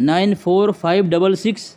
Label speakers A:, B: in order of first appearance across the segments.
A: 94566।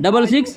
A: 66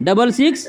A: 66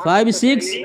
A: 56।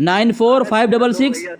A: 94566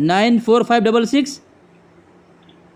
A: 94566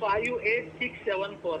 B: 58674।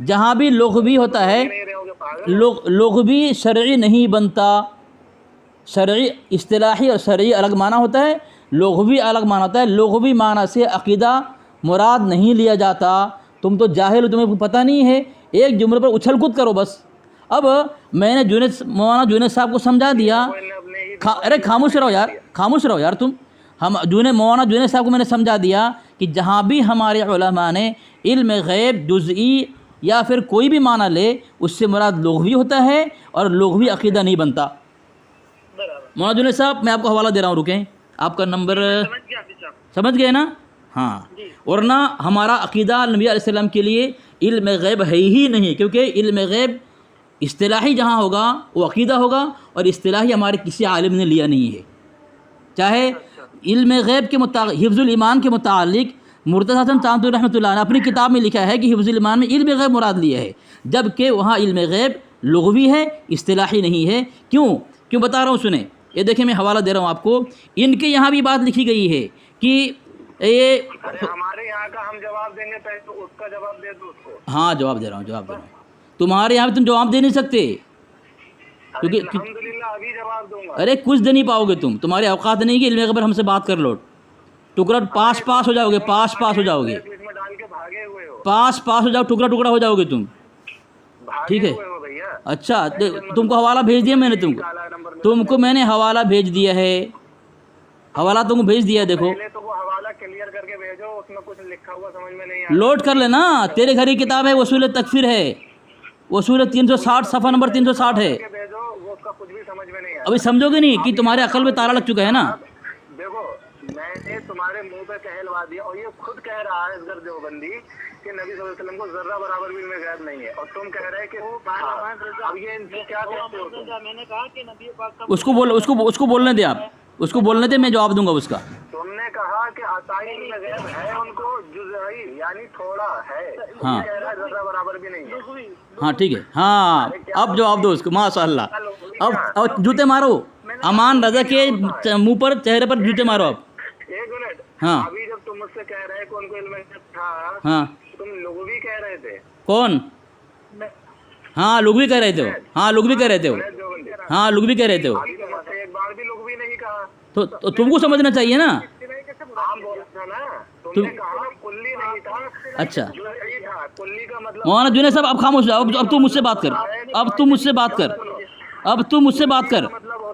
A: جہاں بھی لغوی ہوتا ہے،
B: نہیں رہے ہوگے پاگل؟
A: لغوی شرعی نہیں بنتا. شرعی اصطلاحی اور شرعی الگ معنی ہوتا ہے، لغوی الگ معنی ہوتا ہے. لغوی معنی سے عقیدہ مراد نہیں لیا جاتا. تم تو جاہل ہو، تمہیں پتہ نہیں ہے، ایک جملے پر اچھل کود کرو بس. اب میں نے مولانا جنید صاحب کو سمجھا دیا. ارے خاموش رہو یار، خاموش رہو یار تم. مولانا جنید صاحب کو میں نے سمجھا دیا کہ جہاں بھی ہمارے علماء نے علم غیب جزئی یا پھر کوئی بھی معنی لے، اس سے مراد لغوی ہوتا ہے اور لغوی عقیدہ نہیں بنتا. مولانا جنید صاحب میں آپ کو حوالہ دے رہا ہوں، رکیں. آپ کا نمبر سمجھ گئے نا؟ ہاں. ورنہ ہمارا عقیدہ نبی علیہ السلام کے لیے علم غیب ہے ہی نہیں، کیونکہ علم غیب اصطلاحی جہاں ہوگا وہ عقیدہ ہوگا، اور اصطلاحی ہمارے کسی عالم نے لیا نہیں ہے. چاہے علم غیب کے متعلق حفظ الایمان کے متعلق مرتضیٰ حسن چاندپوری رحمۃ اللہ نے اپنی کتاب میں لکھا ہے کہ حفظ الایمان میں علم غیب مراد لیا ہے، جبکہ وہاں علم غیب لغوی ہے، اصطلاحی نہیں ہے. کیوں بتا رہا ہوں، سنیں. یہ دیکھیں میں حوالہ دے رہا ہوں آپ کو. ان کے یہاں بھی بات لکھی گئی ہے کہ یہ
B: ہمارے یہاں کا ہم جواب دیں گے، پہلے تو اس کا جواب دے دو اس کو.
A: ہاں جواب دے رہا ہوں. تمہارے یہاں بھی تم جواب دے نہیں سکتے، کیونکہ
B: الحمدللہ ابھی جواب دوں گا.
A: ارے کچھ دے نہیں پاؤ گے تم، تمہارے اوقات نہیں کہ علم غیب پر ہم سے بات کر لو. ٹکڑا پاس ہو جاؤ گے، پاس ہو جاؤ گے،
B: میں ڈال کے بھاگے ہوئے ہو،
A: پاس ہو جاؤ، ٹکڑا ہو جاؤ گے تم. ٹھیک ہے.
B: ہوئے ہو بھیا.
A: اچھا تم کو حوالہ بھیج دیا میں نے، تم کو میں نے حوالہ بھیج دیا ہے، حوالہ تم کو بھیج دیا ہے. دیکھو
B: پہلے تو وہ حوالہ کلیئر کر کے بھیجو، اس میں کچھ لکھا ہوا سمجھ میں نہیں آ رہا.
A: لوڈ کر لینا. تیرے گھر کی کتاب ہے اصول تکفیر ہے، اصول 360 صفحہ نمبر 360 ہے.
B: بھیجو، وہ اس کا کچھ بھی سمجھ میں نہیں آ رہا.
A: ابھی سمجھو گے نہیں کہ تمہارے عقل میں تالا لگ چکا ہے نا.
B: دیکھو میں نے تمہارے منہ پہ کہلوا دیا، اور یہ خود کہہ رہا ہے اصغر دیوبندی کہ نبی صلی اللہ علیہ وسلم کو ذرہ برابر بھی علم غیب نہیں ہے، اور تم کہہ رہے کہ اب یہ ان سے کیا کہتے ہو تم؟
C: میں نے کہا کہ نبی پاک
A: اس کو بولنے دیں. آپ اس کو بولنے دیں، میں جواب دوں گا اس کا.
B: تم نے کہا کہ عطائی علم غیب ہے ان کو جزئی، یعنی تھوڑا ہے.
A: ہاں.
B: کہہ رہا ہے ذرہ برابر بھی نہیں ہے.
A: ہاں ٹھیک ہے. ہاں اب جواب دو اس کو. ماشاء اللہ. اب جوتے مارو امان رضا کے منہ پر، چہرے پر جوتے مارو آپ.
B: ایک منٹ.
A: ہاں.
B: ابھی جب تم مجھ سے کہہ رہے کہ ان کو علم غیب تھا،
A: ہاں.
B: تم لغوی کہہ رہے تھے.
A: کون؟ ہاں لغوی کہہ رہے تھے وہ. ہاں لغوی کہہ رہے تھے وہ. ہاں لغوی کہہ رہے تھے وہ.
B: ابھی تو مجھ سے ایک بار بھی لغوی نہیں کہا.
A: تو تم کو سمجھنا چاہیے نا.
B: عام بولا تھا نا. تم نے کہا کلی نہیں تھا.
A: اچھا
B: جزئی تھا. کلی کا مطلب
A: مولانا جنید صاحب اب خاموش جاؤ. اب تم مجھ سے بات کر. اب تم مجھ سے بات کر.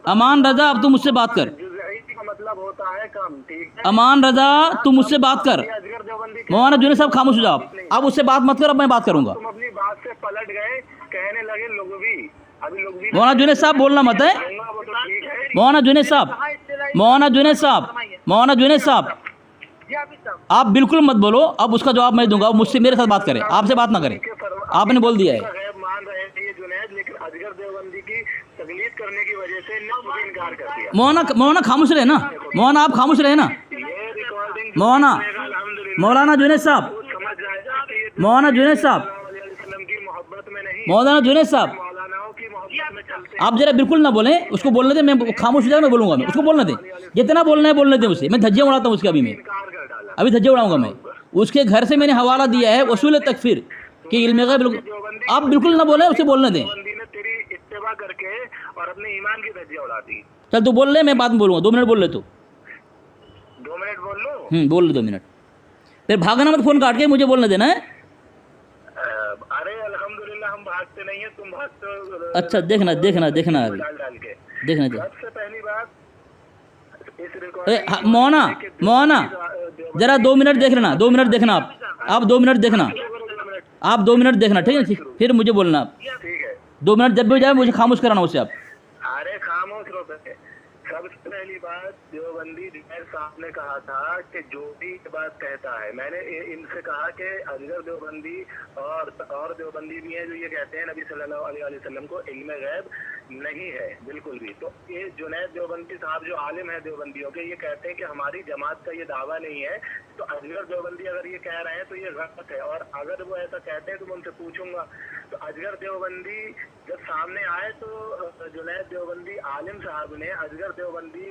A: امان رضا اب تم مجھ سے بات کر.
B: جزئی کا مطلب ہوتا ہے کم. ٹھیک ہے.
A: امان رضا تم مجھ سے بات کر.
B: اصغر دیوبندی
A: مولانا جنید صاحب خاموش ہو جاؤ. اب اس سے بات مت کر، اب میں بات کروں گا.
B: تم اپنی بات سے پلٹ گئے، کہنے لگے لغوی. ابھی لغوی
A: مولانا جنید صاحب بولنا مت ہے.
B: وہ تو ٹھیک ہے.
A: مولانا جنید صاحب، مولانا جنید صاحب، مولانا جنید صاحب آپ بالکل مت بولو. اب اس کا جواب میں دوں گا. مجھ سے میرے ساتھ بات کریں، آپ سے بات نہ کریں. آپ نے بول دیا ہے.
B: غیب مان رہے تھے یہ جنید، لیکن اصغر دیوبندی کی تقلید کرنے کی وجہ سے نے انکار کر دیا.
A: مولانا خاموش رہے نا. مولانا آپ خاموش رہے نا.
B: یہ ریکارڈنگ
A: مولانا جنید صاحب،
B: سمجھ جائے گا کہ یہ
A: مولانا جنید صاحب،
B: علیہ وسلم کی محبت میں نہیں،
A: مولانا جنید صاحب
B: مولاناؤں کی محبت میں چلتے.
A: آپ ذرا بالکل نہ بولیں. اس کو بولنے دیں. میں خاموش ہو جائے، میں بولوں گا. اس کو بولنے دیں. جتنا بولنا ہے بولنے دیں اسے. میں دھجیاں اڑاتا ہوں اس کے.
B: انکار کر ڈالا.
A: ابھی دھجے اڑاؤں گا میں. اس کے گھر سے میں نے حوالہ دیا ہے اصول تکفیر کہ علم غیب. آپ بالکل نہ بولیں، اسے بولنے دیں.
B: دیوبندی نے تیری اتباع کر کے اور اپنے ایمان کی دھجیاں اڑا دی.
A: چل تو بول لے، میں بعد میں بولوں گا. 2 منٹ بول لے تو.
B: 2 منٹ بول لو.
A: بول لے 2 منٹ. پھر بھاگنا مت، فون کاٹ کے مجھے بولنے دینا ہے.
B: ارے الحمدللہ ہم بھاگتے نہیں ہیں، تم بھاگتے ہو.
A: اچھا دیکھنا ابھی
B: ڈال کے.
A: دیکھنا.
B: سب سے پہلی بات اس ریکارڈنگ
A: مولانا ذرا 2 منٹ دیکھ لینا. 2 منٹ دیکھنا. آپ 2 منٹ دیکھنا. آپ 2 منٹ دیکھنا. ٹھیک ہے. پھر مجھے بولنا.
B: ٹھیک ہے.
A: 2 منٹ جب بھی ہو جائے مجھے خاموش کرانا اسے آپ.
B: ارے خاموش رہو. سب سے پہلی بات دیوبندی جنید صاحب نے کہا تھا کہ جو بھی یہ بات کہتا ہے، میں نے ان سے کہا کہ اصغر دیوبندی اور دیوبندی بھی ہیں جو یہ کہتے ہیں نبی صلی اللہ علیہ وسلم کو علم غیب نہیں ہے بالکل بھی. تو یہ جنید دیوبندی صاحب جو عالم ہے دیوبندیوں کے، یہ کہتے ہیں کہ ہماری جماعت کا یہ دعویٰ نہیں ہے تو اجگر دیوبندی اگر یہ کہہ رہے ہیں تو یہ غلط ہے، اور اگر وہ ایسا کہتے ہیں تو میں ان سے پوچھوں گا تو اجگر دیوبندی جب سامنے آئے تو جنید دیوبندی عالم صاحب نے، اجگر دیوبندی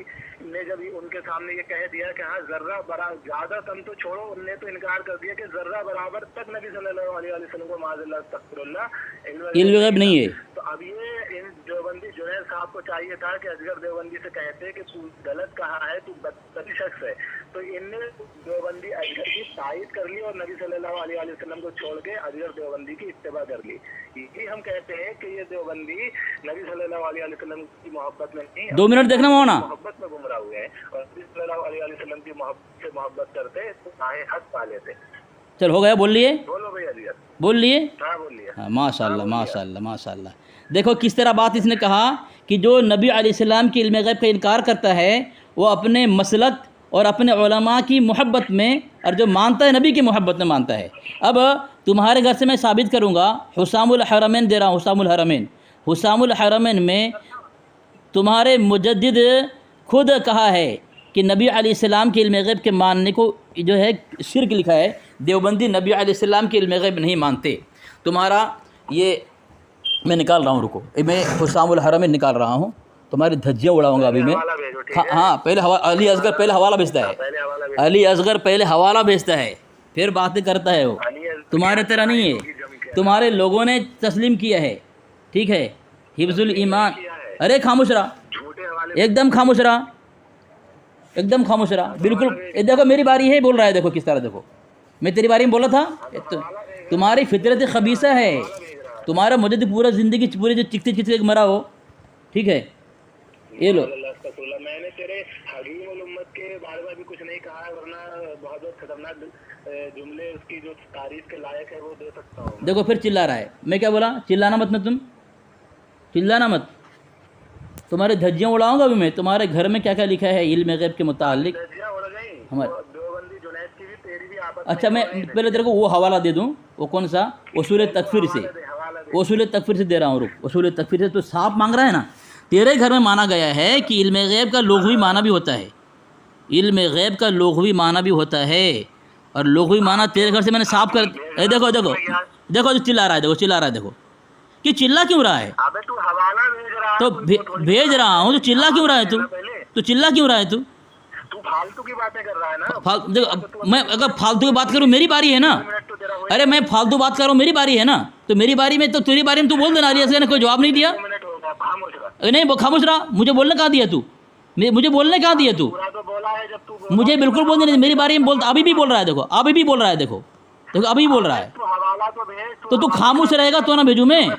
B: نے جب ان کے سامنے یہ کہہ دیا کہ ہاں ذرہ زیادہ کم تو چھوڑو، ان نے تو انکار کر دیا کہ ذرہ برابر تک نبی صلی اللہ علیہ وسلم کو معاذ اللہ استغفر اللہ
A: علم غیب نہیں ہے۔
B: تو اب یہ ان دیوبندی جنید صاحب کو چاہیے تھا کہ اجگر دیوبندی سے کہتے کہ تو غلط کہا ہے، تو بدتمیز شخص ہے، تو ان نے دیوبندی اجگر کی تائید کر لی اور نبی صلی اللہ علیہ وسلم کو چھوڑ کے اجگر دیوبندی کی اتباع کر لی۔ یہی ہم کہتے ہیں کہ یہ دیوبندی نبی صلی اللہ علیہ وسلم کی محبت میں نہیں،
A: 2 منٹ دیکھنا مولانا،
B: محبت میں گمراہ ہوئے ہیں، اور نبی صلی اللہ علیہ وسلم کی محبت سے محبت کرتے تو آئے حق پا لیتے۔
A: چل ہو گیا، بول لیے،
B: بولو بھائی علی،
A: بول لیے،
B: ہاں بول لیا۔
A: ہاں ماشاء اللہ ماشاء اللہ ماشاء اللہ۔ دیکھو کس طرح بات اس نے کہا کہ جو نبی علیہ السلام کی علم غیب کا انکار کرتا ہے وہ اپنے مسلک اور اپنے علماء کی محبت میں، اور جو مانتا ہے نبی کی محبت میں مانتا ہے۔ اب تمہارے گھر سے میں ثابت کروں گا، حسام الحرمین دے رہا ہوں، حسام الحرمین، حسام الحرمین میں تمہارے مجدد خود کہا ہے کہ نبی علیہ السلام کے علم غیب کے ماننے کو جو ہے شرک لکھا ہے، دیوبندی نبی علیہ السلام کے علم غیب نہیں مانتے۔ تمہارا یہ میں نکال رہا ہوں، رکو، میں حسام الحرمین نکال رہا ہوں، تمہاری دھجیاں اڑاؤں گا ابھی میں۔ ہاں پہلے علی اصغر پہلے حوالہ بھیجتا ہے، علی اصغر پہلے حوالہ بھیجتا ہے پھر باتیں کرتا ہے وہ، تمہارے طرح نہیں ہے، تمہارے لوگوں نے تسلیم کیا ہے، ٹھیک ہے، حفظ الایمان۔ ارے خاموش رہا، ایک دم خاموش رہا، ایک دم خاموش رہا، بالکل۔ دیکھو میری باری ہے، بول رہا ہے، دیکھو کس طرح، دیکھو میں تیری باری میں بولا تھا، تمہاری فطرت خبیثہ ہے، تمہارا مجد پورا زندگی پورے جو چکتے چکتے مرا ہو، ٹھیک ہے، یہ لو۔
B: میں نے تیرے حکیم الامت کے بارے میں بھی کچھ نہیں کہا ہے، ورنہ بہت خطرناک جملے اس کی جو تعریف کے لائق ہے وہ دے سکتا ہوں۔
A: دیکھو پھر چلا رہا ہے، میں کیا بولا؟ چلانا مت، نہ تم چلانا مت، تمہارے دھجیاں اڑاؤں گا ابھی میں، تمہارے گھر میں کیا کیا لکھا ہے علم غیب کے متعلق ہمارے۔ اچھا میں پہلے تیرے کو وہ حوالہ دے دوں، وہ کون سا؟ اصول تکفیر سے، اصول تکفیر سے دے رہا ہوں، رک، اصول تکفیر سے تو صاف مانگ رہا ہے نا۔ تیرے گھر میں مانا گیا ہے کہ علم غیب کا لغوی معنی بھی ہوتا ہے، علم غیب کا لغوی معنی بھی ہوتا ہے، اور لغوی معنی تیرے گھر سے میں نے صاف کر، دیکھو دیکھو دیکھو چلا رہا ہے، دیکھو چلا رہا ہے، دیکھو کہ چلا کیوں رہا ہے؟ تو بھیج رہا ہوں، تو چلا کیوں رہا ہے تو چلا کیوں رہا ہے تو
B: فالتو کی باتیں کر رہا ہے نا۔
A: میں اگر فالتو کی بات کروں میری باری ہے نا، ارے میں فالتو بات کروں میری باری ہے نا، تو میری باری میں تو تیری باری میں تو بول دینا، علی اصغر نے کوئی جواب نہیں دیا، نہیں وہ خاموش رہا، مجھے بولنے کہاں دیا تو، مجھے بولنے کہاں دیا تو، مجھے بالکل بولنے نہیں، میری باری میں بولتا، ابھی بھی بول رہا ہے، دیکھو ابھی بھی بول رہا ہے، دیکھو دیکھو ابھی بھی بول رہا ہے، تو خاموش رہے گا تو نہ بھیجوں میں،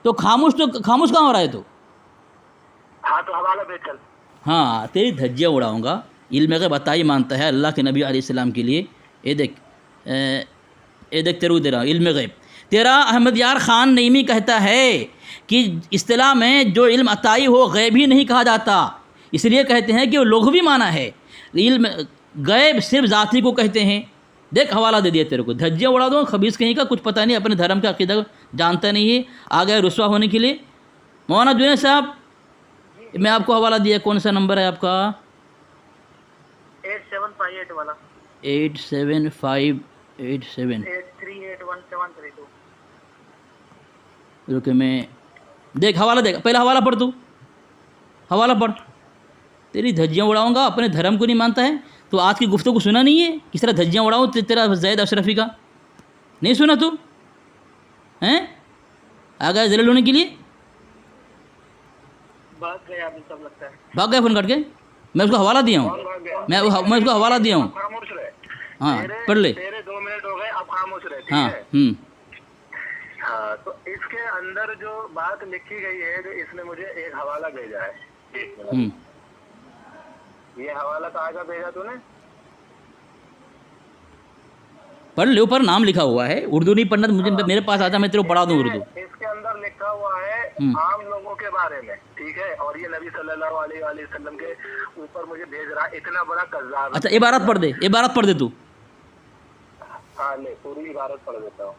A: تو خاموش کہاں ہو رہا ہے تو؟ ہاں تیری دھجیاں اڑاؤں گا، علم غیب بتائی مانتا ہے اللہ کے نبی علیہ السلام کے لیے۔ یہ دیکھ تیرے کو دے رہا ہوں علم غیب، تیرا احمد یار خان نعیمی کہتا ہے کہ اصطلاح میں جو علم عطائی ہو غیب ہی نہیں کہا جاتا، اس لیے کہتے ہیں کہ وہ لغوی معنی ہے، علم غیب صرف ذاتی کو کہتے ہیں۔ دیکھ حوالہ دے دیا تیرے کو، دھجیاں اڑا دو، خبیث کہیں کا کچھ پتہ نہیں، اپنے دھرم کا عقیدہ جانتا نہیں ہے، آ گئے رسوا ہونے کے لیے۔ مولانا جنید صاحب میں آپ کو حوالہ دیا، کون سا نمبر ہے آپ کا؟
B: 8758 والا،
A: 8758
B: 83811732۔
A: رکے میں دیکھ حوالہ، دیکھ پہلے حوالہ پڑھ، تو حوالہ پڑھ، تیری دھجیاں اڑاؤں گا، اپنے دھرم کو نہیں مانتا ہے تو آج کی گفتگو سنا نہیں ہے کس طرح دھجیاں اڑاؤں تیرا زید اشرفی کا، نہیں سنا تو ہیں؟ آ گیا ذلیل ہونے کے لیے،
B: بھاگ گیا ابھی سب لگتا ہے،
A: بھاگ گیا فون کٹ کے، میں اس کو حوالہ دیا ہوں، میں اس کو حوالہ دیا ہوں،
B: خاموش رہے،
A: ہاں پڑھ لے،
B: تیرے 2 منٹ ہو گئے، اب خاموش رہے، ٹھیک
A: ہاں
B: ہے؟ ہاں تو اس کے اندر جو بات لکھی گئی ہے، جو اس نے مجھے ایک حوالہ بھیجا ہے، یہ حوالہ کہاں کا بھیجا تو نے؟
A: پڑھ لے، اوپر نام لکھا ہوا ہے، اردو نہیں پڑھنا، مجھے میرے پاس آتا میں تیرے کو پڑھا دوں اردو۔
B: اس کے اندر لکھا ہوا ہے عام لوگوں کے بارے میں، ٹھیک ہے، اور یہ نبی صلی اللہ علیہ وآلہ وسلم کے اوپر مجھے بھیج رہا ہے، اتنا بڑا کذاب۔
A: اچھا عبارت پڑھ دے، عبارت پڑھ دے تو۔
B: ہاں لے پوری عبارت پڑھ دیتا ہوں۔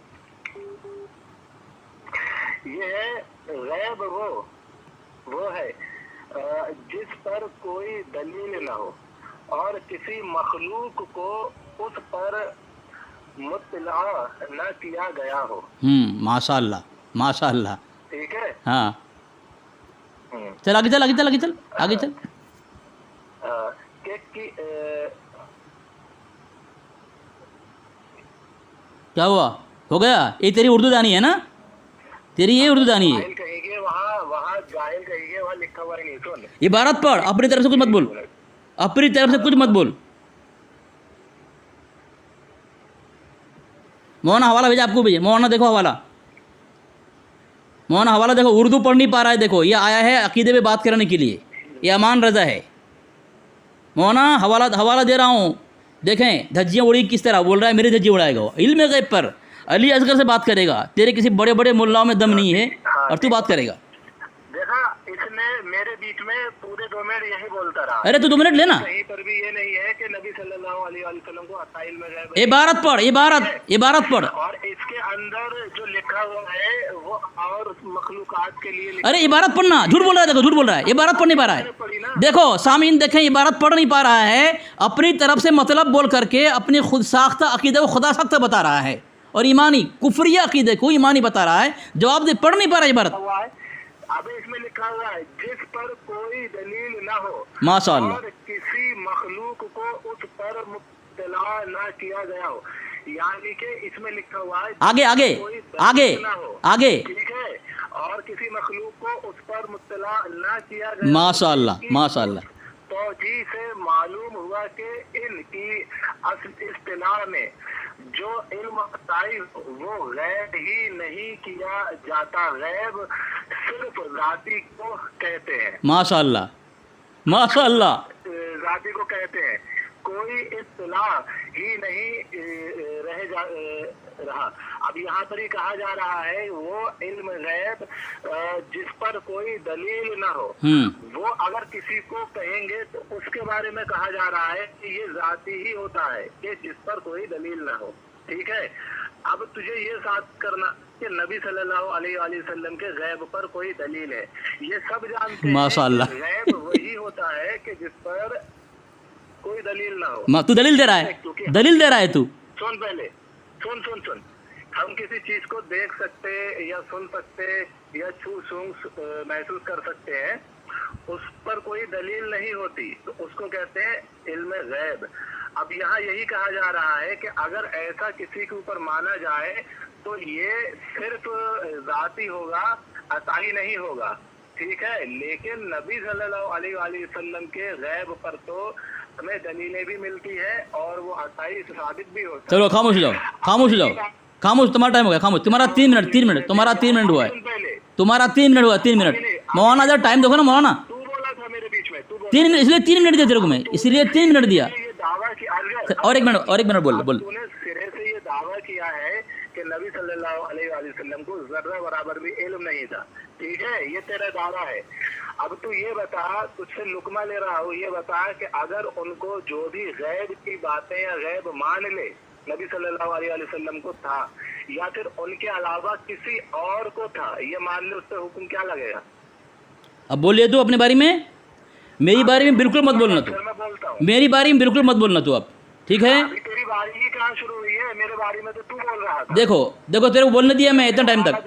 B: یہ ہے غیب وہ ہے جس پر کوئی دلیل نہ ہو اور کسی مخلوق کو اس پر مطلع نہ کیا گیا ہو.
A: ماشاء اللہ ماشاء اللہ.
B: ٹھیک ہے.
A: ہاں چل آگے چل آگے چل آگے چل آگے چل. کیا ہوا؟ ہو گیا؟ یہ تیری اردو دانی ہے نا؟ تیری یہ اردو دانی ہے.
B: وہاں جاہل کہیں گے، وہاں لکھا ہوا نہیں. سن
A: عبارت پڑھ، اپنی طرف سے کچھ مت بول، اپنی طرف سے کچھ مت بول. مولانا حوالہ بھیجا آپ کو بھیجے. مولانا دیکھو حوالہ، مولانا حوالہ دیکھو. اردو پڑھ نہیں پا رہا ہے. دیکھو یہ آیا ہے عقیدے پہ بات کرنے کے لیے. یہ امان رضا ہے. مولانا حوالہ دے رہا ہوں. دیکھیں دھجیاں اڑی کس طرح بول رہا ہے. میری دھجی اڑائے گا وہ علم غیب پر. علی اصغر سے بات کرے گا. تیرے کسی بڑے بڑے ملاؤں میں دم نہیں ہے اور تو بات کرے گا.
B: دیکھا اس نے میرے بیچ میں پورے 2 منٹ یہی بولتا رہا.
A: ارے تو 2 منٹ لینا.
B: کہیں پر بھی یہ نہیں ہے کہ نبی صلی اللہ علیہ وسلم کو عطا علم غیب.
A: عبارت پڑھ، عبارت پڑھ.
B: اور اس کے اندر جو لکھا ہوا ہے وہ اور مخلوقات کے لیے.
A: ارے عبارت پڑھنا. جھوٹ بول رہا ہے. دیکھو جھوٹ بول رہا ہے. عبارت پڑھ نہیں پا رہا ہے. دیکھو سامعین دیکھیں، عبارت پڑھ نہیں پا رہا ہے. اپنی طرف سے مطلب بول کر کے اپنی خود ساختہ عقیدے کو خدا ساختہ بتا رہا ہے اور ایمانی کفریہ عقیدے کو ایمانی بتا رہا ہے. جواب دے. پڑھ نہیں پا رہا عبارت.
B: اب اس میں لکھا ہوا ہے جس پر کوئی دلیل نہ ہو
A: ماشاء اللہ،
B: اور کسی مخلوق کو اس پر مطلع نہ کیا گیا ہو. یعنی کہ اس میں لکھا ہوا ہے
A: آگے آگے آگے آگے.
B: ٹھیک ہے. اور کسی مخلوق کو اس پر مطلع نہ کیا گیا.
A: ماشاء اللہ ماشاء اللہ.
B: توجیہ سے معلوم ہوا کہ ان کی اصل اصطلاح میں جو علم عطائی وہ غیب ہی نہیں کیا جاتا. غیب صرف ذاتی کو کہتے ہیں.
A: ماشاء اللہ ماشاء اللہ.
B: ذاتی کو کہتے ہیں. کوئی اصطلاح ہی نہیں رہا. اب یہاں پر ہی کہا جا رہا ہے وہ علم غیب جس پر کوئی دلیل نہ ہو وہ اگر کسی کو کہیں گے تو اس کے بارے میں کہا جا رہا ہے کہ یہ ذاتی ہی ہوتا ہے کہ جس پر کوئی دلیل نہ ہو. ٹھیک ہے. اب تجھے یہ ثابت کرنا کہ نبی صلی اللہ علیہ وآلہ وسلم کے غیب پر کوئی دلیل ہے. یہ سب جانتے ہیں
A: ماشاء اللہ.
B: غیب وہی ہوتا ہے کہ جس پر کوئی دلیل نہ ہو.
A: تو دلیل دے رہا ہے. دلیل دے رہا ہے تو.
B: سن پہلے سن. ہم کسی چیز کو دیکھ سکتے یا سن سکتے یا چھو سونگ محسوس کر سکتے ہیں. اس پر کوئی دلیل نہیں ہوتی تو اس کو کہتے ہیں علم غیب. اب یہاں یہی کہا جا رہا ہے کہ اگر ایسا کسی کے اوپر مانا جائے تو یہ صرف ذاتی ہوگا، عطائی نہیں ہوگا. ٹھیک ہے. لیکن نبی صلی اللہ علیہ وآلہ وسلم کے غیب پر تو ہمیں دلیلیں بھی ملتی ہے اور وہ عطائی ثابت بھی ہوتا ہے.
A: چلو خاموش ہو جاؤ، خاموش ہو جاؤ، خاموش. تمہارا ٹائم ہو گیا. خاموش. تمہارا 3 منٹ تمہارا 3 منٹ ہوا ہے. تمہارا 3 منٹ ہوا. 3 منٹ. مولانا ذرا ٹائم دیکھو نا مولانا.
B: تو بولا تھا میرے بیچ میں
A: 3 منٹ. اس لیے 3 منٹ دیا تیرے کو میں. اس لیے 3 منٹ دیا. اور ایک منٹ بول.
B: تو نے سرے سے یہ دعویٰ کیا ہے کہ نبی صلی اللہ علیہ وآلہ وسلم کو ذرہ برابر بھی علم نہیں تھا. ٹھیک ہے. یہ تیرا دعویٰ ہے. اب تو یہ بتا، تجھ سے لقمہ لے رہا ہوں، یہ بتا کہ اگر ان کو جو بھی غیب کی باتیں یا غیب مان لے نبی صلی اللہ علیہ وآلہ وسلم کو تھا یا پھر ان کے علاوہ کسی اور کو تھا، یہ مان لے، اس پہ حکم کیا لگے گا؟
A: اب بولیے تو اپنے بارے میں. میری بارے میں بالکل مت بولنا تو.
B: میں بولتا ہوں
A: میری بارے میں بالکل مت بولنا تو اب. ٹھیک ہے.
B: تیری باری ہی کہاں شروع ہوئی ہے؟ میرے بارے میں تو تو بول رہا تھا.
A: دیکھو تیرے کو بولنے دیا میں اتنا ٹائم تک.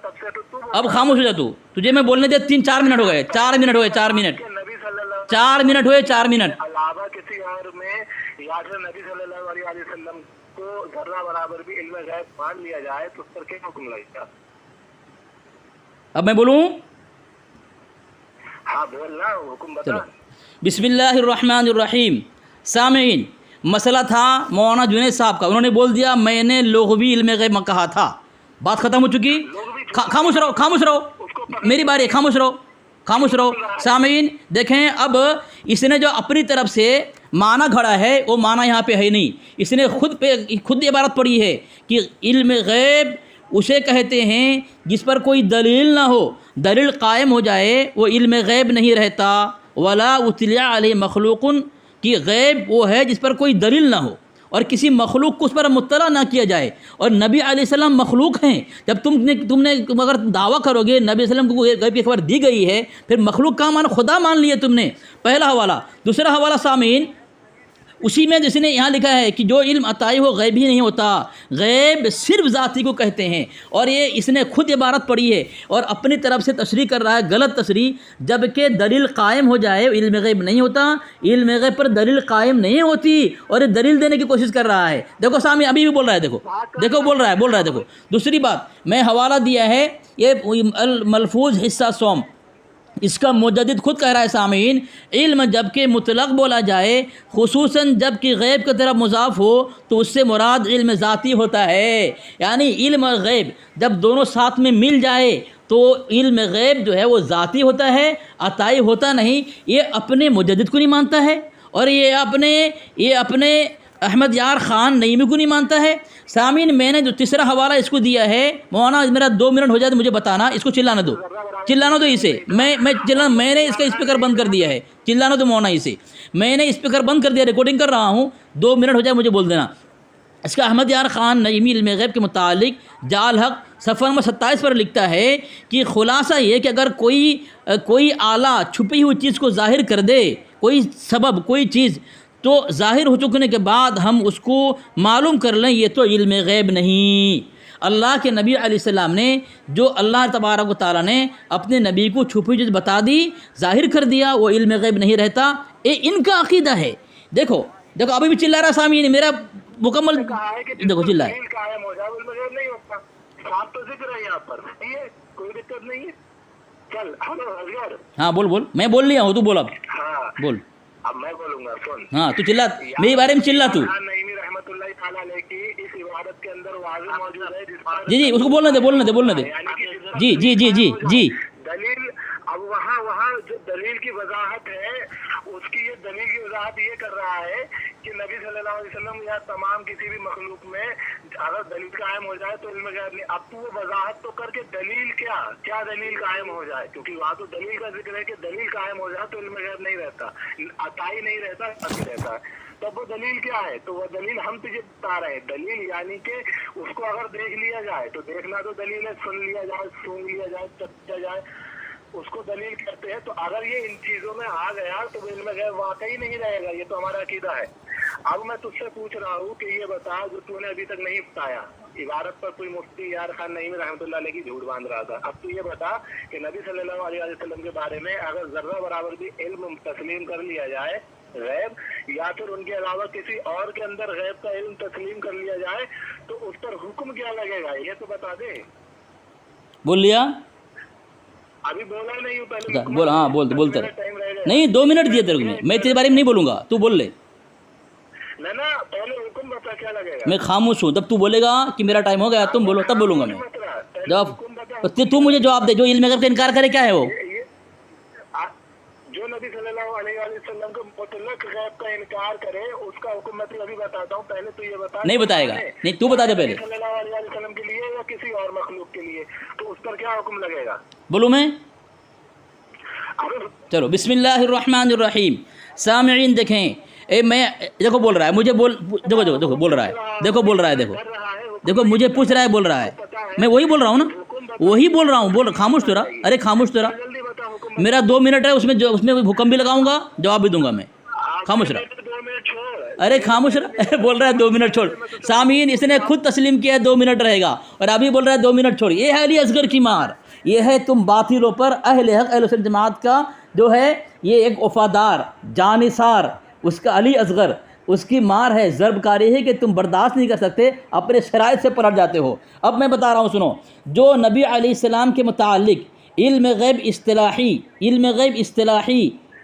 B: تب سے تو
A: اب خاموش ہو جا تو. تجھے میں بولنے دیا 3-4 منٹ ہو گئے. 4 منٹ ہوئے. 4 منٹ.
B: نبی صلی اللہ
A: 4 منٹ ہوئے. 4 منٹ.
B: علاوہ کسی اور میں یا پھر نبی صلی اللہ علیہ وسلم کو ذرہ برابر بھی علم غیب مان لیا جائے تو اس پر کیا حکم لگے گا؟
A: اب میں بولوں؟
B: ہاں بولنا، حکم بتا.
A: بسم اللہ الرحمن الرحیم. سامعین، مسئلہ تھا مولانا جنید صاحب کا. انہوں نے بول دیا میں نے لغوی علم غیب میں کہا تھا. بات ختم ہو چکی. خاموش رہو، خاموش رہو. میری باری. خاموش رہو، خاموش رہو. سامعین دیکھیں، اب اس نے جو اپنی طرف سے معنی گھڑا ہے وہ معنی یہاں پہ ہے نہیں. اس نے خود عبارت پڑھی ہے کہ علم غیب اسے کہتے ہیں جس پر کوئی دلیل نہ ہو. دلیل قائم ہو جائے وہ علم غیب نہیں رہتا. ولا اطلع علیہ مخلوق کی غیب وہ ہے جس پر کوئی دلیل نہ ہو اور کسی مخلوق کو اس پر مطلع نہ کیا جائے. اور نبی علیہ السلام مخلوق ہیں. جب تم نے اگر دعویٰ کرو گے نبی علیہ السلام کو غیب کی خبر دی گئی ہے، پھر مخلوق کا مان خدا مان لیے تم نے. پہلا حوالہ. دوسرا حوالہ سامعین، اسی میں جس نے یہاں لکھا ہے کہ جو علم عطائی ہو غیب ہی نہیں ہوتا، غیب صرف ذاتی کو کہتے ہیں، اور یہ اس نے خود عبارت پڑھی ہے اور اپنی طرف سے تشریح کر رہا ہے، غلط تشریح، جبکہ دلیل قائم ہو جائے علم غیب نہیں ہوتا، علم غیب پر دلیل قائم نہیں ہوتی، اور یہ دلیل دینے کی کوشش کر رہا ہے۔ دیکھو سامنے ابھی بھی بول رہا ہے، دیکھو بول رہا ہے دیکھو۔ دوسری بات میں حوالہ دیا ہے، یہ الملفوظ حصہ صوم، اس کا مجدد خود کہہ رہا ہے سامعین، علم جب کہ مطلق بولا جائے، خصوصاً جب کہ غیب کی طرف مضاف ہو، تو اس سے مراد علم ذاتی ہوتا ہے۔ یعنی علم اور غیب جب دونوں ساتھ میں مل جائے تو علم غیب جو ہے وہ ذاتی ہوتا ہے، عطائی ہوتا نہیں۔ یہ اپنے مجدد کو نہیں مانتا ہے، اور یہ اپنے احمد یار خان نعیمی کو نہیں مانتا ہے۔ سامعین میں نے جو تیسرا حوالہ اس کو دیا ہے، مولانا میرا 2 منٹ ہو جائے تو مجھے بتانا، اس کو چلانا دو اسے، میں نے اس کا اسپیکر بند کر دیا ہے، چلانا دو مولانا اسے، میں نے اسپیکر بند کر دیا، ریکارڈنگ کر رہا ہوں، 2 منٹ ہو جائے مجھے بول دینا۔ اس کا احمد یار خان نعیمی علم غیب کے متعلق جال حق صفحہ نمبر 27 پر لکھتا ہے کہ خلاصہ یہ کہ اگر کوئی آلہ چھپی ہوئی چیز کو ظاہر کر دے، کوئی سبب کوئی چیز، تو ظاہر ہو چکنے کے بعد ہم اس کو معلوم کر لیں، یہ تو علم غیب نہیں۔ اللہ کے نبی علیہ السلام نے، جو اللہ تبارک و تعالیٰ نے اپنے نبی کو چھپی چیز بتا دی، ظاہر کر دیا، وہ علم غیب نہیں رہتا۔ یہ ان کا عقیدہ ہے۔ دیکھو ابھی بھی چلا رہا سامعین، میرا مکمل دیکھو چلا ہے۔
B: قائم ہو جائے علم غیب نہیں ہوتا، صاحب تو ذکر ہے یہاں پر، صحیح ہے، کوئی دقت نہیں ہے۔ چل ہلو اصغر،
A: ہاں بول، میں بول لیا ہوں، تو بول، اب
B: ہاں
A: بول،
B: اب میں بولوں گا، سن۔
A: ہاں تو چلا، میرے بارے میں چلا تو۔
B: نعیمی رحمۃ اللہ تعالیٰ علیہ کی اس عبادت کے اندر واضح موجود ہے، جس پر
A: جی اس کو بولنے دے جی
B: دلیل، اب وہاں جو دلیل کی وضاحت ہے، اس کی یہ دلیل کی وضاحت یہ کر رہا ہے کہ نبی صلی اللہ علیہ وسلم یا تمام کسی بھی مخلوق میں اگر دلیل قائم ہو جائے تو علم غیب نہیں۔ اب تو وہ وضاحت تو کر کے دلیل کیا دلیل قائم ہو جائے، کیونکہ وہاں تو دلیل کا ذکر ہے کہ دلیل قائم ہو جائے تو علم غیب نہیں رہتا، عطائی نہیں رہتا، عطائی رہتا ہے۔ تب وہ دلیل کیا ہے؟ تو وہ دلیل ہم تجھے بتا رہے ہیں، دلیل یعنی کہ اس کو اگر دیکھ لیا جائے تو دیکھنا تو دلیل ہے، سن لیا جائے، سونگ لیا جائے، چکھا جائے، اس کو دلیل کہتے ہیں۔ تو اگر یہ ان چیزوں میں آ گیا تو علم غیب واقعی نہیں رہے گا، یہ تو ہمارا عقیدہ ہے۔ اب میں تجھ سے پوچھ رہا ہوں کہ یہ بتا جو تو نے ابھی تک نہیں بتایا، عبارت پر کوئی مفتی یار خان نعیمی رحمۃ اللہ علیہ کی جھوٹ باندھ رہا تھا، اب تو یہ بتا کہ نبی صلی اللہ علیہ وسلم کے بارے میں اگر ذرہ برابر بھی علم تسلیم کر لیا جائے غیب، یا پھر ان کے علاوہ کسی اور کے اندر غیب کا علم تسلیم کر لیا جائے، تو اس پر حکم کیا لگے گا، یہ تو بتا دے۔
A: بول لیا،
B: ابھی بولا نہیں ہوں پہلے
A: بول، ہاں بولتا رہے، نہیں 2 منٹ دیے تیرے کو، میں تیرے بارے میں نہیں بولوں گا، تو بول لے۔
B: نا پہلے حکم بتا کیا لگے گا۔
A: میں خاموش ہوں، جب تو بولے گا کہ میرا ٹائم ہو گیا تم بولو، تب بولوں گا میں۔ جواب تو مجھے جواب دے، جو علم غیب کا انکار کرے کیا ہے وہ؟
B: جو نبی صلی اللہ علیہ وسلم کو مطلق غیب کا انکار کرے، اس کا حکم میں تو ابھی بتاتا ہوں، پہلے تو یہ بتا۔
A: نہیں بتائے گا، نہیں تو بتا دے پہلے،
B: صلی اللہ علیہ وسلم کے لیے یا کسی اور مخلوق کے لیے، تو اس پر کیا حکم لگے گا؟
A: بولوں میں؟ چلو بسم اللہ الرحمن الرحیم۔ سامعین دیکھیں، میں دیکھو بول رہا ہے مجھے، دیکھو بول رہا ہے، دیکھو مجھے پوچھ رہا ہے، بول رہا ہے، میں وہی بول رہا ہوں نا، وہی بول رہا ہوں، بول خاموش تو رہا، ارے خاموش تو رہا، میرا 2 منٹ ہے، اس میں حکم بھی لگاؤں گا، جواب بھی دوں گا میں، خاموش رہا، ارے خاموش رہا، بول رہا ہے 2 منٹ چھوڑ۔ سامعین اس نے خود تسلیم کیا ہے 2 منٹ رہے گا، اور ابھی بول رہا ہے 2 منٹ چھوڑ۔ یہ ہے علی اصغر کی مار، یہ ہے تم باطلوں پر اہل حق اہل سنت جماعت کا جو ہے یہ ایک وفادار جانثار، اس کا علی اصغر، اس کی مار ہے، ضرب کاری ہے کہ تم برداشت نہیں کر سکتے، اپنے شرائط سے پلٹ جاتے ہو۔ اب میں بتا رہا ہوں، سنو، جو نبی علیہ السلام کے متعلق علم غیب اصطلاحی،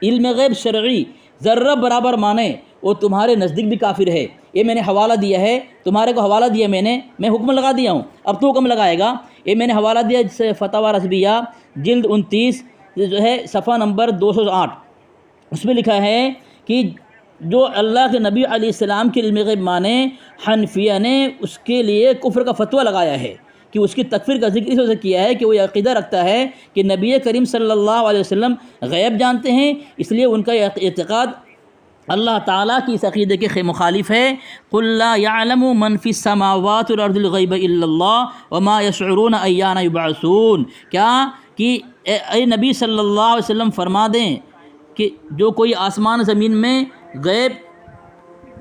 A: علم غیب شرعی ذرہ برابر مانے، وہ تمہارے نزدیک بھی کافر ہے۔ یہ میں نے حوالہ دیا ہے، تمہارے کو حوالہ دیا میں حکم لگا دیا ہوں، اب تو حکم لگائے گا۔ یہ میں نے حوالہ دیا جسے فتاوی رسبیہ جلد 29 جو ہے صفحہ نمبر 208، اس میں لکھا ہے کہ جو اللہ کے نبی علیہ السلام کے علم غیب مانے، حنفیہ نے اس کے لیے کفر کا فتویٰ لگایا ہے، کہ اس کی تکفیر کا ذکر اس وجہ سے کیا ہے کہ وہ یہ عقیدہ رکھتا ہے کہ نبی کریم صلی اللہ علیہ وسلم غیب جانتے ہیں، اس لیے ان کا اعتقاد اللہ تعالیٰ کی اس عقیدے کے مخالف ہے۔ قل لا يعلم من في السماوات والارض الغیب الا اللہ وما يشعرون ایان یبعثون، کیا کہ اے نبی صلی اللہ علیہ وسلم فرما دیں کہ جو کوئی آسمان زمین میں غیب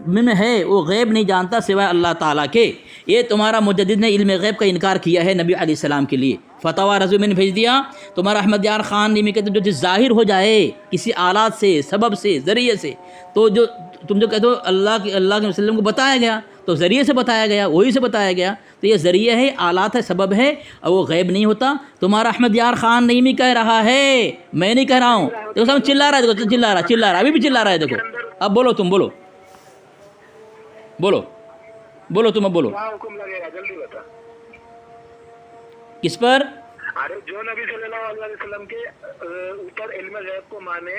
A: میں ہے وہ غیب نہیں جانتا سوائے اللہ تعالیٰ کے. یہ تمہارا مجدد نے علم غیب کا انکار کیا ہے نبی علیہ السلام کے لیے. فتح رضوی میں نے بھیج دیا. تمہارا احمد یار خان نیمی کہتے جو چیز ظاہر ہو جائے کسی آلات سے، سبب سے، ذریعے سے، تو جو تم جو کہتے ہو اللہ کے وسلم کو بتایا گیا تو ذریعے سے بتایا گیا، وہی سے بتایا گیا، تو یہ ذریعہ ہے، آلات ہے، سبب ہے، اور وہ غیب نہیں ہوتا. تمہارا احمد یار خان نیمی کہہ رہا ہے، میں نہیں کہہ رہا ہوں. دیکھو سامنے چلا رہا ہے، دیکھو چلا رہا ہے، ابھی بھی چلا رہا ہے. دیکھو اب بولو، تم بولو تم اب بولو.
B: کیا حکم لگے گا جلدی بتا.
A: کس پر؟
B: ارے جو نبی صلی اللہ علیہ وسلم کے اوپر علم غیب کو مانے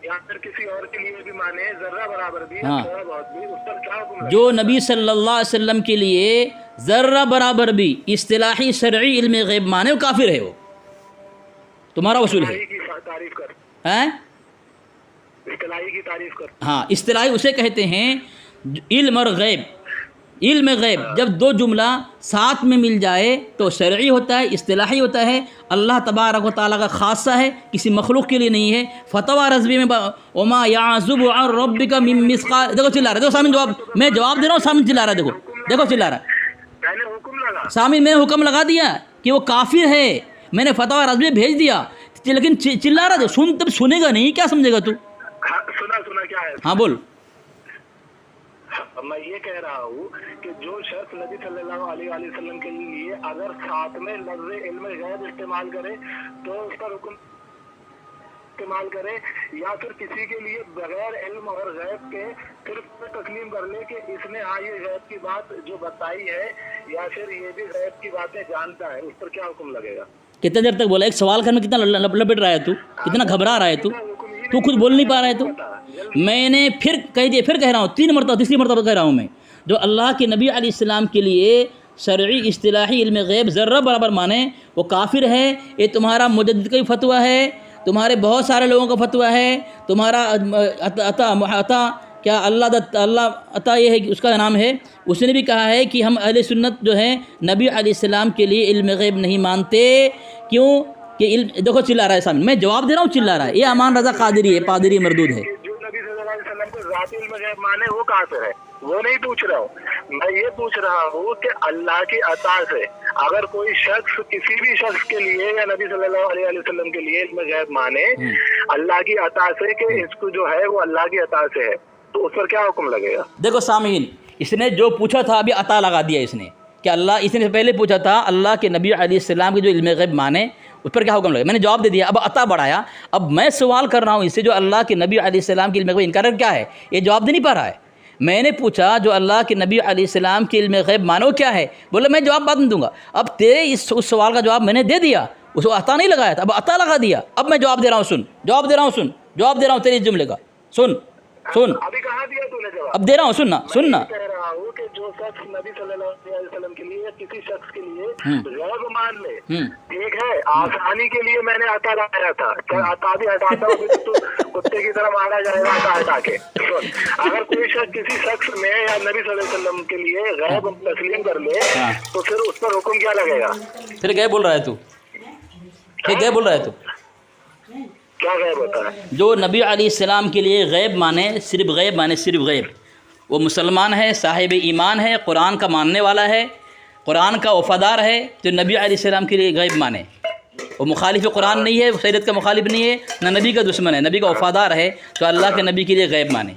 B: یا پھر کسی اور کے لیے بھی مانے، ذرہ برابر بھی،
A: ہاں.
B: تھوڑا بہت بھی، اس پر کیا حکم لگے گا؟
A: جو نبی صلی اللہ علیہ وسلم کے لیے ذرہ برابر بھی اصطلاحی شرعی علم غیب مانے وہ کافر ہے. وہ تمہارا اصول ہے.
B: اصطلاحی کی تعریف کر،
A: ہیں؟
B: اصطلاحی کی تعریف کر.
A: ہاں، اصطلاحی اسے کہتے ہیں علم اور غیب. علم غیب جب دو جملہ ساتھ میں مل جائے تو شرعی ہوتا ہے، اصطلاحی ہوتا ہے، اللہ تبارک و تعالیٰ کا خاصہ ہے، کسی مخلوق کے لیے نہیں ہے. فتویٰ رضوی میں وما یعزب عن ربک من مثقال، دیکھو چلا رہا ہے، دیکھو سامنے جواب، میں جواب دے رہا ہوں، سامنے چلا رہا ہے. دیکھو چلا رہا ہے،
B: میں نے حکم لگا.
A: سامنے میں نے حکم لگا دیا کہ وہ کافر ہے، میں نے فتویٰ رضوی بھیج دیا، لیکن چلا رہا ہے. تب سنے گا نہیں، کیا سمجھے گا تو؟
B: سنا کیا ہے؟
A: ہاں بول.
B: میں یہ کہہ رہا ہوں کہ جو شخص نبی صلی اللہ علیہ وسلم کے لیے اگر ساتھ میں لفظ علم غیب استعمال کرے تو اس پر حکم استعمال کرے، یا پھر کسی کے لیے بغیر علم اور غیب کے صرف تسلیم کر لے کہ اس نے ہاں یہ غیب کی بات جو بتائی ہے، یا پھر یہ بھی غیب کی باتیں جانتا ہے، اس پر کیا حکم لگے گا؟
A: کتنا دیر تک بولا؟ ایک سوال کرنے میں کتنا لپٹ رہا ہے کتنا گھبرا رہا ہے تو خود بول نہیں پا رہا ہے تو. میں نے پھر کہہ دیا، پھر کہہ رہا ہوں، 3 مرتبہ، تیسری مرتبہ کہہ رہا ہوں میں، جو اللہ کے نبی علیہ السلام کے لیے شرعی اصطلاحی علم غیب ذرہ برابر مانے وہ کافر ہے. یہ تمہارا مجدد کا بھی فتویٰ ہے، تمہارے بہت سارے لوگوں کا فتویٰ ہے، تمہارا عطا کیا اللہ عطا یہ ہے کہ اس کا نام ہے، اس نے بھی کہا ہے کہ ہم اہل سنت جو ہیں نبی علیہ السلام کے لیے علم غیب نہیں مانتے. کیوں کہ علم، دیکھو چلا رہا ہے سامنے، میں جواب دے رہا ہوں، چلا رہا ہے. یہ امان رضا قادری ہے، پادری مردود ہے.
B: جو نبی صلی اللہ علیہ وسلم کو ذاتی علم غیب مانے وہ کافر ہے، وہ نہیں پوچھ رہا ہوں. میں یہ پوچھ رہا ہوں کہ اللہ کی عطا سے اگر کوئی شخص کسی بھی شخص کے لیے یا نبی صلی اللہ علیہ وسلم کے لیے علم غیب مانے اللہ کی عطا سے کہ اس کو جو ہے وہ اللہ کی عطا سے ہے، تو اس پر کیا حکم لگے گا؟
A: دیکھو سامعین، اس نے جو پوچھا تھا ابھی عطا لگا دیا اس نے کہ اللہ، اس نے پہلے پوچھا تھا اللہ کے نبی علیہ السلام کے جو علم غیب مانے اس پر کیا حکم لگے، میں نے جواب دے دیا. اب عطا بڑھایا، اب میں سوال کر رہا ہوں اس سے جو اللہ کے نبی علیہ السلام کے علم غیب انکار کیا ہے، یہ جواب دے نہیں پا رہا ہے. میں نے پوچھا جو اللہ کے نبی علیہ السلام کے علم غیب مانو کیا ہے، بولے میں جواب بعد میں دوں گا. اب تیرے اس سوال کا جواب میں نے دے دیا، اس کو عطا نہیں لگایا تھا، اب عطا لگا دیا. اب میں جواب دے رہا ہوں، جواب دے رہا ہوں تیرے اس جملے کا. سن
B: ابھی کہاں دیا تو نے جواب؟
A: اب دے رہا ہوں، سننا.
B: میں کہہ رہا ہوں کہ جو شخص نبی صلی اللہ علیہ وسلم کے لیے یا کسی شخص کے لیے غیب مان لے، ٹھیک ہے، آسانی کے لیے میں نے عطا لگایا تھا، عطا بھی ہٹاتا ہوں تو کتے کی طرح مارا جائے گا عطا ہٹا کے. اگر کوئی شخص کسی شخص میں یا نبی صلی اللہ علیہ وسلم کے لیے غیب تسلیم کر لے تو پھر اس پر حکم کیا لگے گا؟
A: پھر غیب بول رہا ہے تو، پھر غیب بول رہا ہے تو
B: کیا غیب ہوتا ہے؟
A: جو نبی علیہ السلام کے لیے غیب مانے، صرف غیب مانے، صرف غیب، وہ مسلمان ہے، صاحب ایمان ہے، قرآن کا ماننے والا ہے، قرآن کا وفادار ہے، جو نبی علیہ السلام کے لیے غیب مانے. وہ مخالف قرآن نہیں ہے، شریعت کا مخالف نہیں ہے، نہ نبی کا دشمن ہے، نبی کا وفادار ہے، تو اللہ کے نبی کے لیے غیب مانے.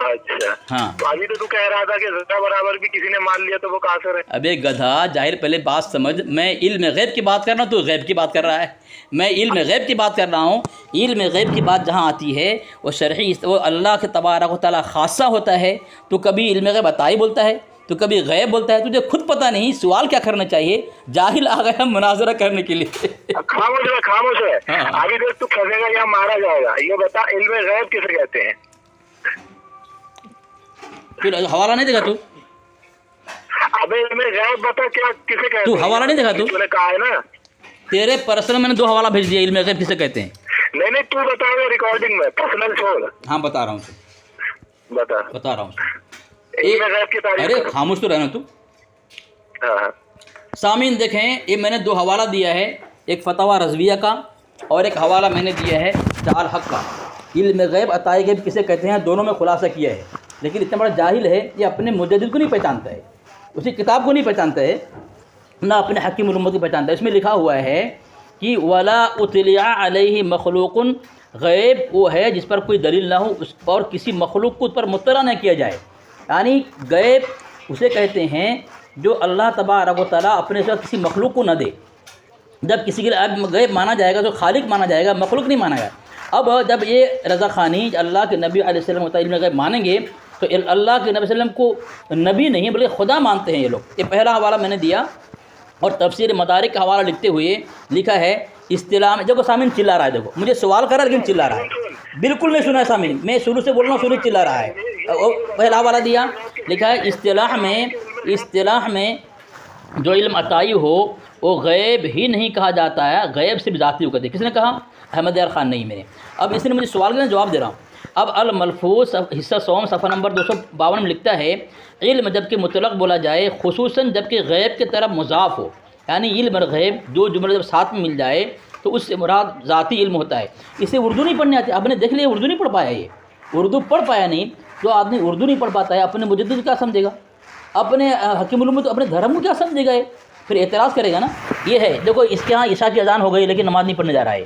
B: اچھا
A: ہاں،
B: ابھی تو کہہ رہا تھا کہ ذرہ برابر بھی کسی نے مان لیا تو وہ کافر ہے.
A: ابے گدھا جاہل، پہلے بات سمجھ. میں علم غیب کی بات کر رہا ہوں، تو غیب کی بات کر رہا ہے. میں علم غیب کی بات کر رہا ہوں. علم غیب کی بات جہاں آتی ہے وہ شرعی، وہ اللہ کے تبارک و تعالیٰ خاصہ ہوتا ہے. تو کبھی علم غیب عطا ہی بولتا ہے، تو کبھی غیب بولتا ہے. تجھے خود پتہ نہیں سوال کیا کرنا چاہیے، جاہل آ گیا مناظرہ کرنے کے لیے.
B: خاموش ہے. ابھی دیکھ تو پھنسے گا یا مارا جائے گا. یہ بتا علم غیب کسے کہتے ہیں؟
A: پھر حوالہ نہیں دیکھا تو؟
B: ابے علم غیب بتا کیا کسے کہتے ہیں؟
A: تو حوالہ نہیں دیکھا تو
B: نے کہا ہے نا
A: تیرے پرسنل میں نے 2 حوالہ بھیج دیا، علم غیب کسے کہتے ہیں.
B: نہیں تو بتا رہے ریکارڈنگ میں، پرسنل چھوڑ.
A: ہاں بتا رہا ہوں، بتا رہا ہوں.
B: علم غیب کی تعریف.
A: ارے خاموش تو رہنا تو.
B: ہاں
A: سامعین دیکھیں، یہ میں نے 2 حوالہ دیا ہے، ایک فتویٰ رضویہ کا اور ایک حوالہ میں نے دیا ہے دار حق کا. علم غیب عطائے غیب کسے کہتے ہیں، دونوں میں خلاصہ کیا ہے. لیکن اتنا بڑا جاہل ہے یہ اپنے مجدد کو نہیں پہچانتا ہے، اسی کتاب کو نہیں پہچانتا ہے، نہ اپنے حکیم الامت کو پہچانتا ہے۔ اس میں لکھا ہوا ہے کہ ولا اطلع علیہ مخلوق، غیب وہ ہے جس پر کوئی دلیل نہ ہو اور کسی مخلوق کو اس پر مطلع نہ کیا جائے، یعنی غیب اسے کہتے ہیں جو اللہ تبارک و تعالیٰ اپنے ساتھ کسی مخلوق کو نہ دے۔ جب کسی کے لیے غیب مانا جائے گا تو خالق مانا جائے گا، مخلوق نہیں مانا گا۔ اب جب یہ رضا خانی اللہ کے نبی علیہ السلام علم غیب مانیں گے تو اللہ کے نبی صلی اللہ علیہ وسلم کو نبی نہیں بلکہ خدا مانتے ہیں یہ لوگ۔ یہ پہلا حوالہ میں نے دیا، اور تفسیر مدارک کا حوالہ لکھتے ہوئے لکھا ہے اصطلاح میں، دیکھو سامعین چلا رہا ہے، دیکھو مجھے سوال کر رہا ہے لیکن چلا رہا ہے، بالکل نہیں سنا ہے سامعین، میں شروع سے بول رہا ہوں، شروع چلا رہا ہے۔ پہلا حوالہ دیا، لکھا ہے اصطلاح میں جو علم عطائی ہو وہ غیب ہی نہیں کہا جاتا ہے، غیب صرف ذاتی کو کہتے ہیں۔ کس نے کہا؟ احمد یار خان نہیں، میں نے۔ اب اس نے مجھے سوال کا جواب دے رہا ہوں۔ اب الملفوظ حصہ سوم صفحہ نمبر 252 میں لکھتا ہے علم جب کہ مطلق بولا جائے، خصوصاً جب کہ غیب کی طرف مضاف ہو، یعنی علم اور غیب جو جملہ جب ساتھ میں مل جائے تو اس سے مراد ذاتی علم ہوتا ہے۔ اسے اردو نہیں پڑھنے آتی، آپ نے دیکھ لیا اردو نہیں پڑھ پایا، یہ اردو پڑھ پایا نہیں، جو آدمی اردو نہیں پڑھ پاتا ہے اپنے مجدد کیا سمجھے گا، اپنے حکیم الامت اپنے دھرم کو کیا سمجھے گا، یہ پھر اعتراض کرے گا نا۔ یہ ہے دیکھو اس کے ہاں عشاء کی اذان ہو گئی لیکن نماز نہیں پڑھنے جا رہا ہے۔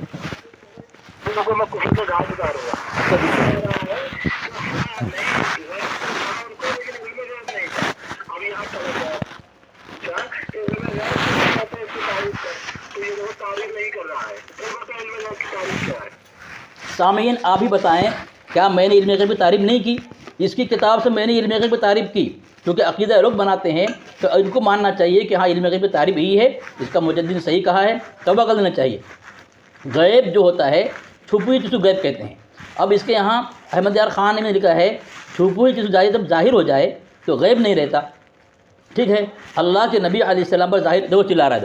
A: سامعین آپ ہی بتائیں، کیا میں نے علم غیب کی تعریف نہیں کی؟ اس کی کتاب سے میں نے علم غیب کی تعریف کی، کیونکہ عقیدہ لوگ بناتے ہیں تو ان کو ماننا چاہیے کہ ہاں علم غیب کی تعریف یہی ہے، اس کا مجدد نے صحیح کہا ہے، توبہ کر لینا چاہیے۔ غیب جو ہوتا ہے چھپی ہوئی چیز کو غیب کہتے ہیں۔ اب اس کے یہاں احمد یار خان نے لکھا ہے چھپی ہوئی چیز جب ظاہر ہو جائے تو غیب نہیں رہتا، ٹھیک ہے۔ اللہ کے نبی علیہ السلام پر ظاہر، دیکھو چلا رہا ہے،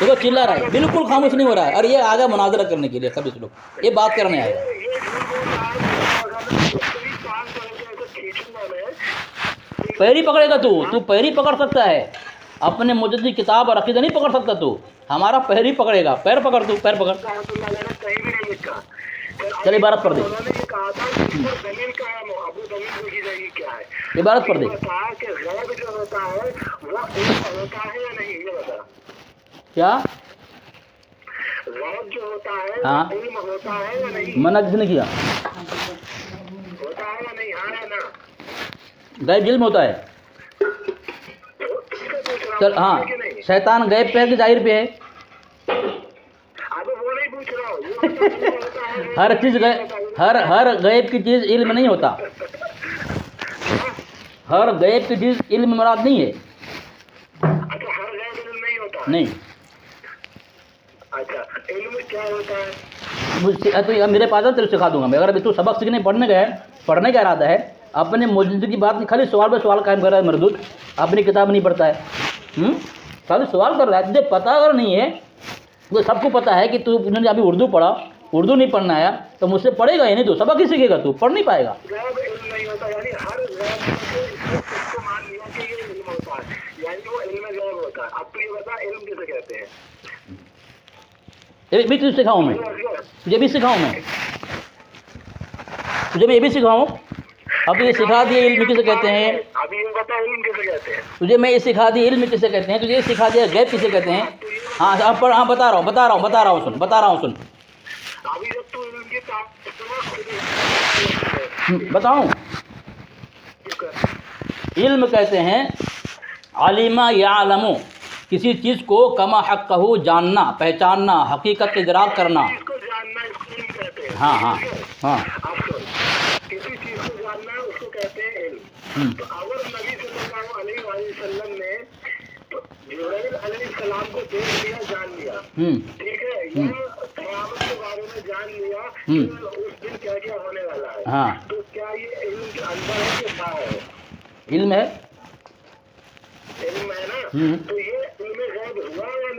A: دیکھو چلا رہا ہے، بالکل خاموش نہیں ہو رہا ہے، اور یہ آگے مناظرہ کرنے کے لیے سب اس لوگ یہ بات کرنے آئے گا۔ پیری پکڑے گا تو پیری پکڑ سکتا ہے، اپنے مجدد کی کتاب اور عقیدہ نہیں پکڑ سکتا، تو ہمارا پیر ہی پکڑے گا، پیر پکڑ، تو پیر پکڑ۔ چل عبارت پڑھ دے، عبارت پڑھ دے۔ کیا ہاں منع کس نے کیا؟ غیب علم ہوتا ہے، چل ہاں شیطان غیب پہ ہے کہ ظاہر پہ ہے؟ ہر چیز ہر غیب کی چیز علم نہیں ہوتا، ہر غیب کی چیز علم مراد نہیں ہے، نہیں۔ تو میرے پاس تیرے سکھا دوں گا میں، اگر ابھی تو سبق سیکھنے پڑھنے کا ارادہ ہے، اپنے موجود کی بات نہیں، خالی سوال پہ سوال قائم کر رہا ہے مردود، اپنی کتاب نہیں پڑھتا ہے، خالی سوال کر رہا ہے، تجھے پتہ اگر نہیں ہے تو سب کو پتہ ہے کہ تو انہوں نے ابھی اردو پڑھا، اردو نہیں پڑھنا آیا تو مجھ سے پڑھے گا ہی نہیں، تو سبق ہی سیکھے گا، تو پڑھ نہیں پائے گا۔ یہ بھی تجھے سکھاؤں میں، تجھے بھی سکھاؤں میں، تجھے میں یہ بھی سکھاؤں۔ اب یہ سکھا دیے علم کسے کہتے ہیں، تجھے میں یہ سکھا دی علم کسے کہتے ہیں، تجھے یہ سکھا دیا غیب کسے کہتے ہیں۔ ہاں بتا رہا ہوں سن، بتاؤں۔ علم کہتے ہیں علم یعلم، کسی چیز کو کما حق کہو، جاننا، پہچاننا، حقیقت کا ادراک کرنا۔ ہاں ہاں ہاں،
B: کسی چیز کو جاننا ہے اس کو کہتے ہیں علم۔ تو اگر نبی صلی اللہ علیہ وسلم نے تو جبرائیل علیہ السلام کو دیکھ لیا، جان لیا، ٹھیک ہے، یا قیامت کے بارے میں جان لیا کہ اس دن کیا کیا ہونے والا ہے، تو کیا یہ علم کے اندر ہے کہ باہر ہے؟
A: علم ہے،
B: علم ہے نا، تو یہ علم غیب ہوا یا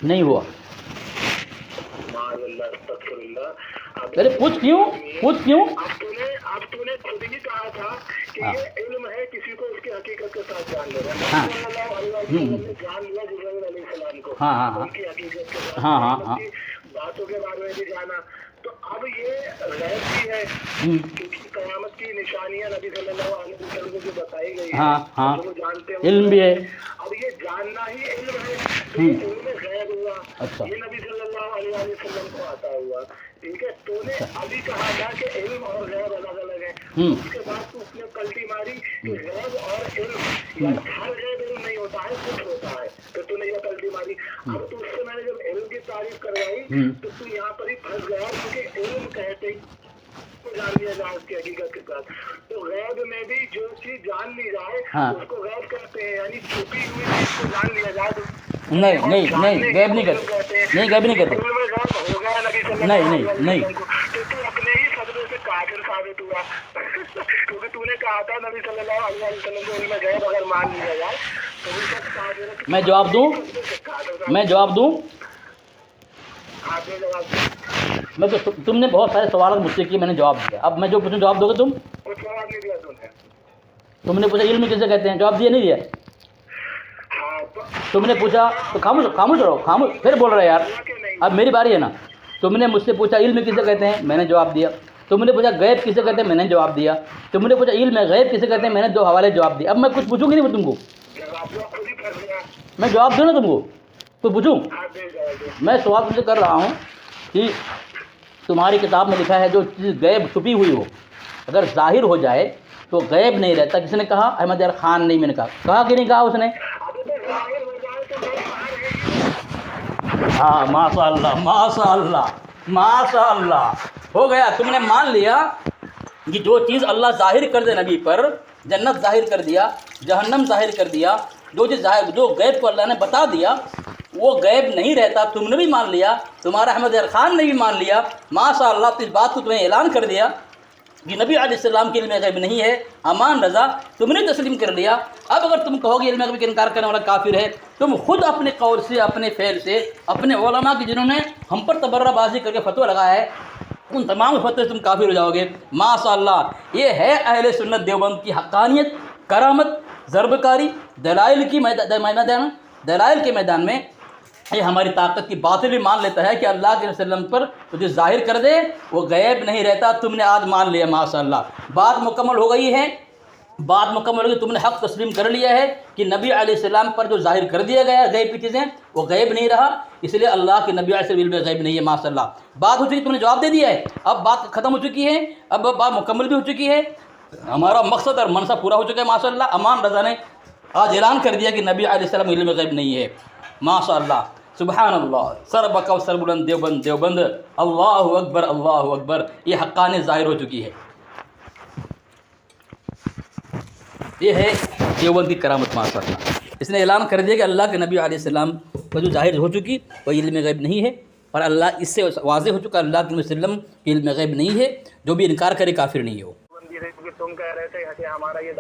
B: نہیں
A: ہوا؟
B: معاذ اللہ، استغفر اللہ۔
A: ارے پوچھ کیوں؟
B: اب تو نے خود ہی کہا تھا کہ یہ علم ہے کسی کو اس کی حقیقت کے ساتھ جان لینا۔ صلی اللہ علیہ وسلم نے جان لیا جبرائیل علیہ السلام کو، ان کی حقیقت کے ساتھ، ان کی باتوں کے بارے میں بھی جانا۔ تو اب یہ غیب بھی ہے کیونکہ قیامت کی نشانیاں نبی صلی اللہ علیہ وسلم کو جو بتائی گئی
A: ہاں ہاں
B: وہ جانتے ہیں،
A: علم بھی ہے.
B: اب یہ جاننا ہی علم ہے، تو یہ علم غیب ہوا.
A: اچھا.
B: یہ نبی صلی اللہ علیہ وسلم کو عطا ہوا. ٹھیک ہے، تو نے ابھی کہا تھا کہ علم اور غیب الگ الگ ہے. اس کے بعد تو اس نے پلٹی ماری کہ غیب اور علم یعنی ہر غیب علم نہیں ہوتا ہے، کچھ ہوتا ہے. تو نے یہ پلٹی ماری. اب تو اس سے میں نے جب علم کی تعریف کروائی تو یہاں پر ہی پھنس گیا، کیونکہ علم کہتے ہی جان لیا جائے اس کی حقیقت کے ساتھ. تو غیب میں بھی جو چیز جان لی جائے اس کو غیب کہتے ہیں، یعنی چھپی ہوئی چیز کو جان لیا جائے تو
A: نہیں نہیں نہیں غیب نہیں کرتے، نہیں غیب نہیں کرتے. نہیں
B: تو تو اپنے ہی صدمے سے کافر ثابت ہوا کیونکہ تو نے کہا تھا نبی صلی اللہ علیہ وسلم کو علم غیب اگر مان لیا جائے تو وہ شخص کافر ہے.
A: میں جواب دوں، میں جواب دوں.
B: آپ نے جواب دیا،
A: میں تو تم نے بہت سارے سوالات مجھ سے کیے، میں نے جواب دیا. اب میں جو پوچھوں جواب دو گے تم؟
B: کچھ جواب نہیں دیا
A: تم نے پوچھا علم کسے کہتے ہیں، جواب دیا نہیں دیا؟ تم نے پوچھا تو خاموش رہو، خاموش پھر بول رہے یار. اب میری باری ہے نا. تم نے مجھ سے پوچھا علم کسے کہتے ہیں، میں نے جواب دیا. تم نے پوچھا غیب کسے کہتے ہیں، میں نے جواب دیا. تم نے پوچھا علم غیب کسے کہتے ہیں، میں نے دو حوالے جواب دیا. اب میں کچھ پوچھوں گی نہیں تم کو، میں جواب دوں نا تم کو، تو پوچھوں. میں سوال تم سے کر رہا ہوں کہ تمہاری کتاب میں لکھا ہے جو چیز غیب چھپی ہوئی ہو اگر ظاہر ہو جائے تو غیب نہیں رہتا. کس نے کہا؟ احمد یار خان نہیں، میں نے کہا کہ نہیں کہا اس نے؟ ہاں ماشاء اللہ ماشاء اللہ ماشاء اللہ، ہو گیا. تم نے مان لیا کہ جو چیز اللہ ظاہر کر دے نبی پر، جنت ظاہر کر دیا، جہنم ظاہر کر دیا، جو چیز جو غیب کو اللہ نے بتا دیا وہ غیب نہیں رہتا. تم نے بھی مان لیا، تمہارا احمد یار خان نے بھی مان لیا. ماشاء اللہ، تو اس بات کو تمہیں اعلان کر دیا کہ نبی علیہ السلام کے علم غیب نہیں ہے. امان رضا تم نے تسلیم کر لیا. اب اگر تم کہو گے علم غیب کا انکار کرنے والا کافر ہے، تم خود اپنے قول سے، اپنے فعل سے، اپنے علماء کی جنہوں نے ہم پر تبرہ بازی کر کے فتویٰ لگایا ہے ان تمام فتوے سے تم کافر ہو جاؤ گے. ماشاء اللہ، یہ ہے اہل سنت دیوبند کی حقانیت، کرامت، ضرب کاری. دلائل کے میدان میں یہ ہماری طاقت کی باتیں بھی مان لیتا ہے کہ اللہ کے وسلم پر جو ظاہر کر دے وہ غیب نہیں رہتا. تم نے آج مان لیا، ماشاء اللہ، بات مکمل ہو گئی ہے. بات مکمل ہو گئی، تم نے حق تسلیم کر لیا ہے کہ نبی علیہ السلام پر جو ظاہر کر دیا گیا غیب کی چیزیں وہ غیب نہیں رہا، اس لیے اللہ کے نبی علیہ السلام علم غیب نہیں ہے. ماشاء اللہ، بات ہو چکی، تم نے جواب دے دیا ہے. اب بات ختم ہو چکی ہے، اب بات مکمل بھی ہو چکی ہے، ہمارا مقصد اور منصب پورا ہو چکا ہے. ماشاء اللہ، امان رضا نے آج اعلان کر دیا کہ نبی علیہ السلام علم غیب نہیں ہے. ماشاء اللہ، سبحان اللہ، سر بکو سر بلند دیوبند دیوبند، اللہ اکبر اللہ اکبر. یہ حقانیت ظاہر ہو چکی ہے. یہ ہے دیوبند کی کرامت. ماشاء اللہ، اس نے اعلان کر دیا کہ اللہ کے نبی علیہ السلام کو جو ظاہر ہو چکی وہ علم غیب نہیں ہے، اور اللہ اس سے واضح ہو چکا اللہ کے نبی صلی اللہ علیہ وسلم علم غیب نہیں ہے. جو بھی انکار کرے کافر نہیں ہو.
B: تم کہہ رہے تھے کہ ہمارا یہ